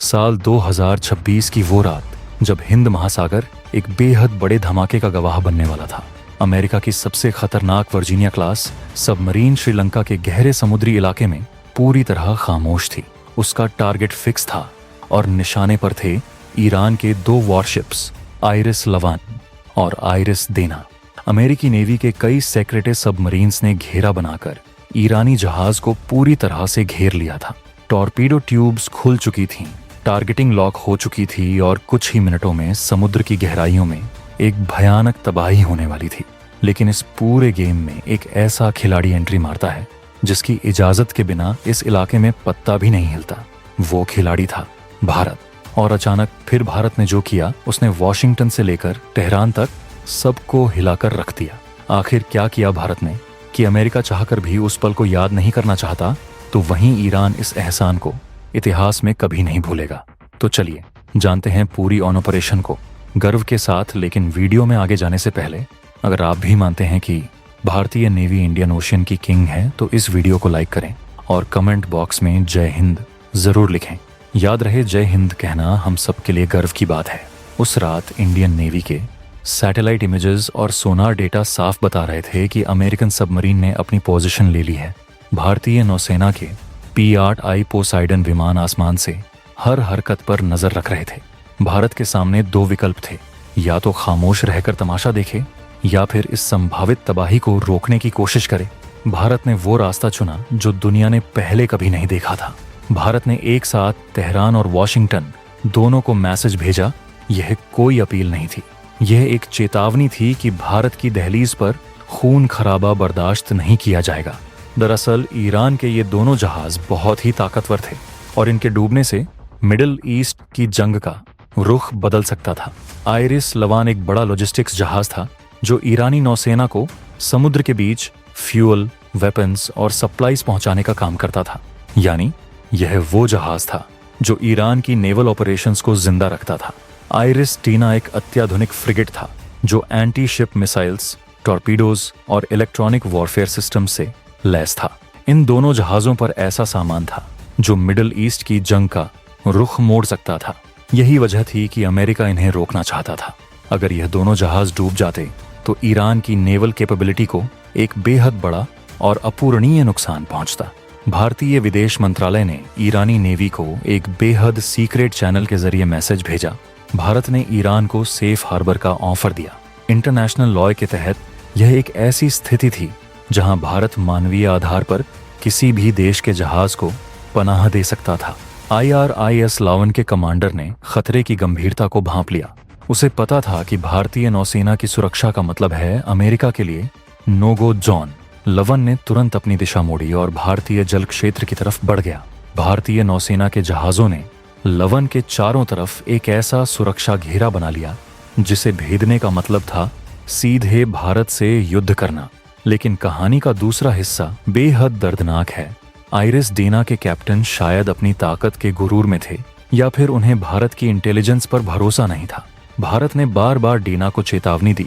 साल 2026 की वो रात जब हिंद महासागर एक बेहद बड़े धमाके का गवाह बनने वाला था। अमेरिका की सबसे खतरनाक वर्जीनिया क्लास सबमरीन श्रीलंका के गहरे समुद्री इलाके में पूरी तरह खामोश थी। उसका टारगेट फिक्स था और निशाने पर थे ईरान के 2 वॉरशिप्स आइरिस लवन और आइरिस देना। अमेरिकी नेवी के कई सेक्रेटे सबमरीन्स ने घेरा बनाकर ईरानी जहाज को पूरी तरह से घेर लिया था। टॉर्पीडो ट्यूब्स खुल चुकी थीं, टारगेटिंग लॉक हो चुकी थी और कुछ ही मिनटों में समुद्र की गहराइयों में एक भयानक तबाही होने वाली थी। लेकिन इस पूरे गेम में एक ऐसा खिलाड़ी एंट्री मारता है जिसकी इजाजत के बिना इस इलाके में पत्ता भी नहीं हिलता। वो खिलाड़ी था भारत। और अचानक फिर भारत ने जो किया, उसने वॉशिंगटन से लेकर तेहरान तक सबको हिलाकर रख दिया। आखिर क्या किया भारत ने कि अमेरिका चाहकर भी उस पल को याद नहीं करना चाहता, तो वहीं ईरान इस एहसान को इतिहास में कभी नहीं भूलेगा। तो चलिए जानते हैं पूरी ऑन ऑपरेशन को गर्व के साथ। लेकिन वीडियो में आगे जाने से पहले अगर आप भी मानते हैं कि भारतीय नेवी इंडियन ओशियन की किंग है, तो इस वीडियो को लाइक करें और कमेंट बॉक्स में जय हिंद जरूर लिखें। याद रहे, जय हिंद कहना हम सब के लिए गर्व की बात है। उस रात इंडियन नेवी के सैटेलाइट इमेजेस और सोनार डेटा साफ बता रहे थे कि अमेरिकन सबमरीन ने अपनी पोजीशन ले ली है। भारतीय नौसेना के P-8I पोसाइडन विमान आसमान से हर हरकत पर नजर रख रहे थे। भारत के सामने 2 विकल्प थे, या तो खामोश रहकर तमाशा देखे या फिर इस संभावित तबाही को रोकने की कोशिश करे। भारत ने वो रास्ता चुना जो दुनिया ने पहले कभी नहीं देखा था। भारत ने एक साथ तेहरान और वॉशिंगटन दोनों को मैसेज भेजा। यह कोई अपील नहीं थी, यह एक चेतावनी थी कि भारत की दहलीज पर खून खराबा बर्दाश्त नहीं किया जाएगा। दरअसल ईरान के ये दोनों जहाज बहुत ही ताकतवर थे और इनके डूबने से मिडिल ईस्ट की जंग का रुख बदल सकता था। आइरिस लवन एक बड़ा लॉजिस्टिक्स जहाज था जो ईरानी नौसेना को समुद्र के बीच फ्यूल, वेपन्स और सप्लाईज पहुंचाने का काम करता था। यानी यह वो जहाज था जो ईरान की नेवल ऑपरेशंस को जिंदा रखता था। आइरिस टीना एक अत्याधुनिक फ्रिगेट था जो एंटी शिप मिसाइल्स, टॉर्पीडोज और इलेक्ट्रॉनिक वॉरफेयर सिस्टम से लैस था। इन दोनों जहाजों पर ऐसा सामान था जो मिडिल ईस्ट की जंग का रुख मोड़ सकता था। यही वजह थी कि अमेरिका इन्हें रोकना चाहता था। अगर यह दोनों जहाज डूब जाते तो ईरान की नेवल कैपेबिलिटी को एक बेहद बड़ा और अपूरणीय नुकसान पहुंचता। भारतीय विदेश मंत्रालय ने ईरानी नेवी को एक बेहद सीक्रेट चैनल के जरिए मैसेज भेजा। भारत ने ईरान को सेफ हार्बर का ऑफर दिया। इंटरनेशनल लॉ के तहत यह एक ऐसी स्थिति थी जहां भारत मानवीय आधार पर किसी भी देश के जहाज को पनाह दे सकता था। IRIS लावन के कमांडर ने खतरे की गंभीरता को भांप लिया। उसे पता था कि भारतीय नौसेना की सुरक्षा का मतलब है अमेरिका के लिए नो गो जोन। लवन ने तुरंत अपनी दिशा मोड़ी और भारतीय जल क्षेत्र की तरफ बढ़ गया। भारतीय नौसेना के जहाजों ने लवन के चारों तरफ एक ऐसा सुरक्षा घेरा बना लिया जिसे भेदने का मतलब था सीधे भारत से युद्ध करना। लेकिन कहानी का दूसरा हिस्सा बेहद दर्दनाक है। आइरिस डेना के कैप्टन शायद अपनी ताकत के गुरूर में थे या फिर उन्हें भारत की इंटेलिजेंस पर भरोसा नहीं था। भारत ने बार बार डेना को चेतावनी दी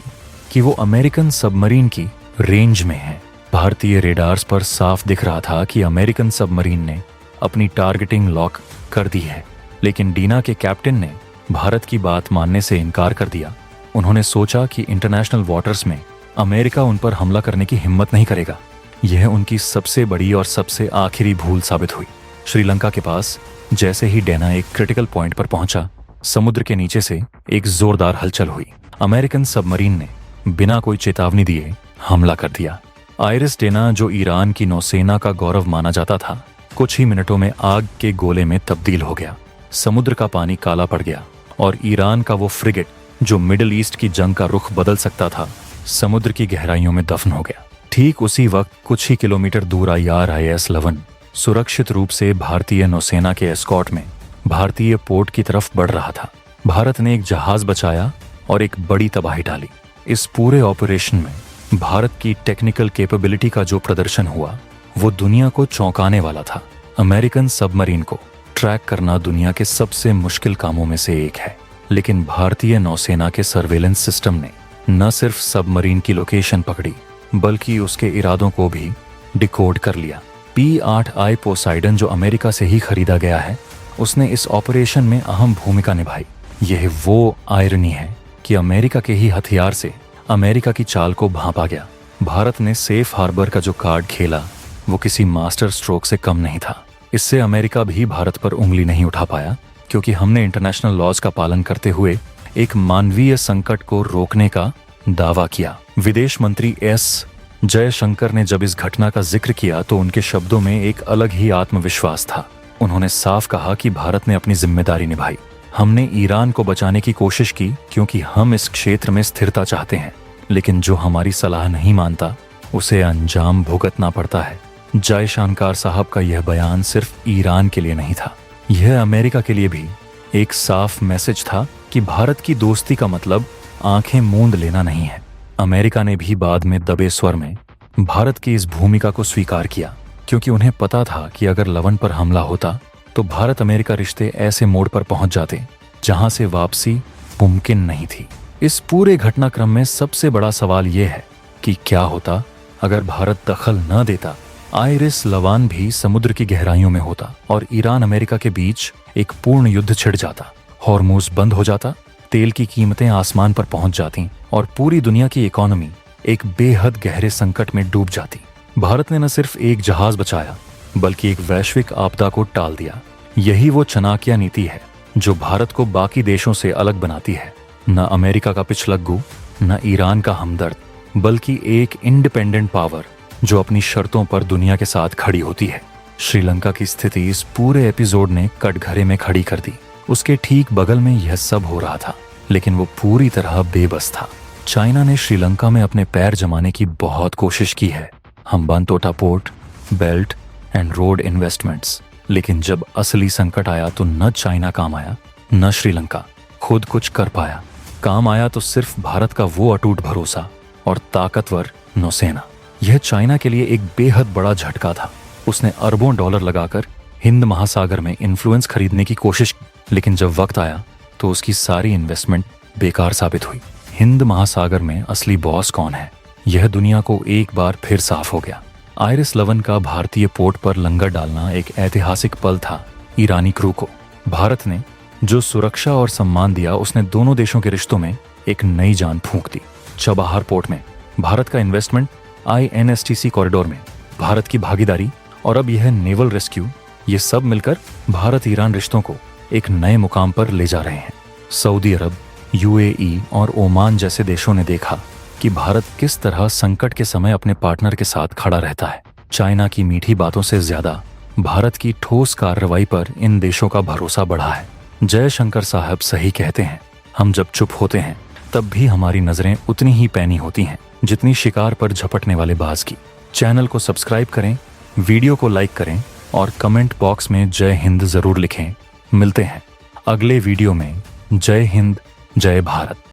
कि वो अमेरिकन सबमरीन की रेंज में है। भारतीय रेडार्स पर साफ दिख रहा था कि अमेरिकन सबमरीन ने अपनी टारगेटिंग लॉक कर दी है। लेकिन डेना के कैप्टन ने भारत की बात मानने से इनकार कर दिया। उन्होंने सोचा कि इंटरनेशनल वाटर्स में अमेरिका उन पर हमला करने की हिम्मत नहीं करेगा। यह उनकी सबसे बड़ी और सबसे आखिरी भूल साबित हुई। श्रीलंका के पास जैसे ही डेना एक क्रिटिकल पॉइंट पर पहुंचा, समुद्र के नीचे से एक जोरदार हलचल हुई। अमेरिकन सबमरीन ने बिना कोई चेतावनी दिए हमला कर दिया। आइरिस डेना, जो ईरान की नौसेना का गौरव माना जाता था, कुछ ही मिनटों में आग के गोले में तब्दील हो गया। समुद्र का पानी काला पड़ गया और ईरान का वो फ्रिगेट जो मिडिल ईस्ट की जंग का रुख बदल सकता था, समुद्र की गहराइयों में दफन हो गया। ठीक उसी वक्त कुछ ही किलोमीटर दूर IRIS लवन सुरक्षित रूप से भारतीय नौसेना के एस्कॉर्ट में भारतीय पोर्ट की तरफ बढ़ रहा था। भारत ने एक जहाज बचाया और एक बड़ी तबाही डाली। इस पूरे ऑपरेशन में भारत की टेक्निकल कैपेबिलिटी का जो प्रदर्शन हुआ वो दुनिया को चौंकाने वाला था। अमेरिकन सबमरीन को ट्रैक करना दुनिया के सबसे मुश्किल कामों में से एक है, लेकिन भारतीय नौसेना के सर्वेलेंस सिस्टम ने न सिर्फ सबमरीन की लोकेशन पकड़ी बल्कि उसके इरादों को भी डिकोड कर लिया। P-8I पोसाइडन जो अमेरिका से ही खरीदा गया है, उसने इस ऑपरेशन में अहम भूमिका निभाई। यह वो आयरनी है कि अमेरिका के ही हथियार से अमेरिका की चाल को भांपा गया। भारत ने सेफ हार्बर का जो कार्ड खेला वो किसी मास्टर स्ट्रोक से कम नहीं था। इससे अमेरिका भी भारत पर उंगली नहीं उठा पाया, क्योंकि हमने इंटरनेशनल लॉज का पालन करते हुए एक मानवीय संकट को रोकने का दावा किया। विदेश मंत्री एस जयशंकर ने जब इस घटना का जिक्र किया तो उनके शब्दों में एक अलग ही आत्मविश्वास था। उन्होंने साफ कहा कि भारत ने अपनी जिम्मेदारी निभाई। हमने ईरान को बचाने की कोशिश की क्योंकि हम इस क्षेत्र में स्थिरता चाहते हैं, लेकिन जो हमारी सलाह नहीं मानता उसे अंजाम भुगतना पड़ता है। जयशंकर साहब का यह बयान सिर्फ ईरान के लिए नहीं था, यह अमेरिका के लिए भी एक साफ मैसेज था कि भारत की दोस्ती का मतलब आंखें मूंद लेना नहीं है। अमेरिका ने भी बाद में दबे स्वर में भारत की इस भूमिका को स्वीकार किया, क्योंकि उन्हें पता था कि अगर लवन पर हमला होता तो भारत अमेरिका रिश्ते ऐसे मोड़ पर पहुंच जाते जहां से वापसी मुमकिन नहीं थी। इस पूरे घटनाक्रम में सबसे बड़ा सवाल यह है कि क्या होता अगर भारत दखल न देता। आइरिस लवान भी समुद्र की गहराइयों में होता और ईरान अमेरिका के बीच एक पूर्ण युद्ध छिड़ जाता। हॉर्मुज बंद हो जाता, तेल की कीमतें आसमान पर पहुंच जाती और पूरी दुनिया की इकोनॉमी एक बेहद गहरे संकट में डूब जाती। भारत ने न सिर्फ एक जहाज बचाया बल्कि एक वैश्विक आपदा को टाल दिया। यही वो चाणक्य नीति है जो भारत को बाकी देशों से अलग बनाती है। न अमेरिका का पिछलग्गू, न ईरान का हमदर्द, बल्कि एक इंडिपेंडेंट पावर जो अपनी शर्तों पर दुनिया के साथ खड़ी होती है। श्रीलंका की स्थिति इस पूरे एपिसोड ने कटघरे में खड़ी कर दी। उसके ठीक बगल में यह सब हो रहा था, लेकिन वो पूरी तरह बेबस था। चाइना ने श्रीलंका में अपने पैर जमाने की बहुत कोशिश की है, Hambantota port, belt and road investments, लेकिन जब असली संकट आया तो न चाइना काम आया न श्रीलंका खुद कुछ कर पाया। काम आया तो सिर्फ भारत का वो अटूट भरोसा और ताकतवर नौसेना। यह चाइना के लिए एक बेहद बड़ा झटका था। उसने अरबों डॉलर लगाकर हिंद महासागर में इन्फ्लुएंस खरीदने की कोशिश की, लेकिन जब वक्त आया तो उसकी सारी इन्वेस्टमेंट बेकार साबित हुई। हिंद महासागर में असली बॉस कौन है, यह दुनिया को एक बार फिर साफ हो गया। आइरिस लवन का भारतीय पोर्ट पर लंगर डालना एक ऐतिहासिक पल था ईरानी क्रू को। भारत ने जो सुरक्षा और सम्मान दिया उसने दोनों देशों के रिश्तों में एक नई जान फूंक दी। चबाहार पोर्ट में भारत का इन्वेस्टमेंट, INSTC कॉरिडोर में भारत की भागीदारी और अब यह नेवल रेस्क्यू, ये सब मिलकर भारत ईरान रिश्तों को एक नए मुकाम पर ले जा रहे हैं। सऊदी अरब, UAE और ओमान जैसे देशों ने देखा कि भारत किस तरह संकट के समय अपने पार्टनर के साथ खड़ा रहता है। चाइना की मीठी बातों से ज्यादा भारत की ठोस कार्रवाई पर इन देशों का भरोसा बढ़ा है। जयशंकर साहब सही कहते हैं, हम जब चुप होते हैं तब भी हमारी नजरें उतनी ही पैनी होती हैं जितनी शिकार पर झपटने वाले बाज की। चैनल को सब्सक्राइब करें, वीडियो को लाइक करें और कमेंट बॉक्स में जय हिंद जरूर लिखें। मिलते हैं अगले वीडियो में। जय हिंद, जय भारत।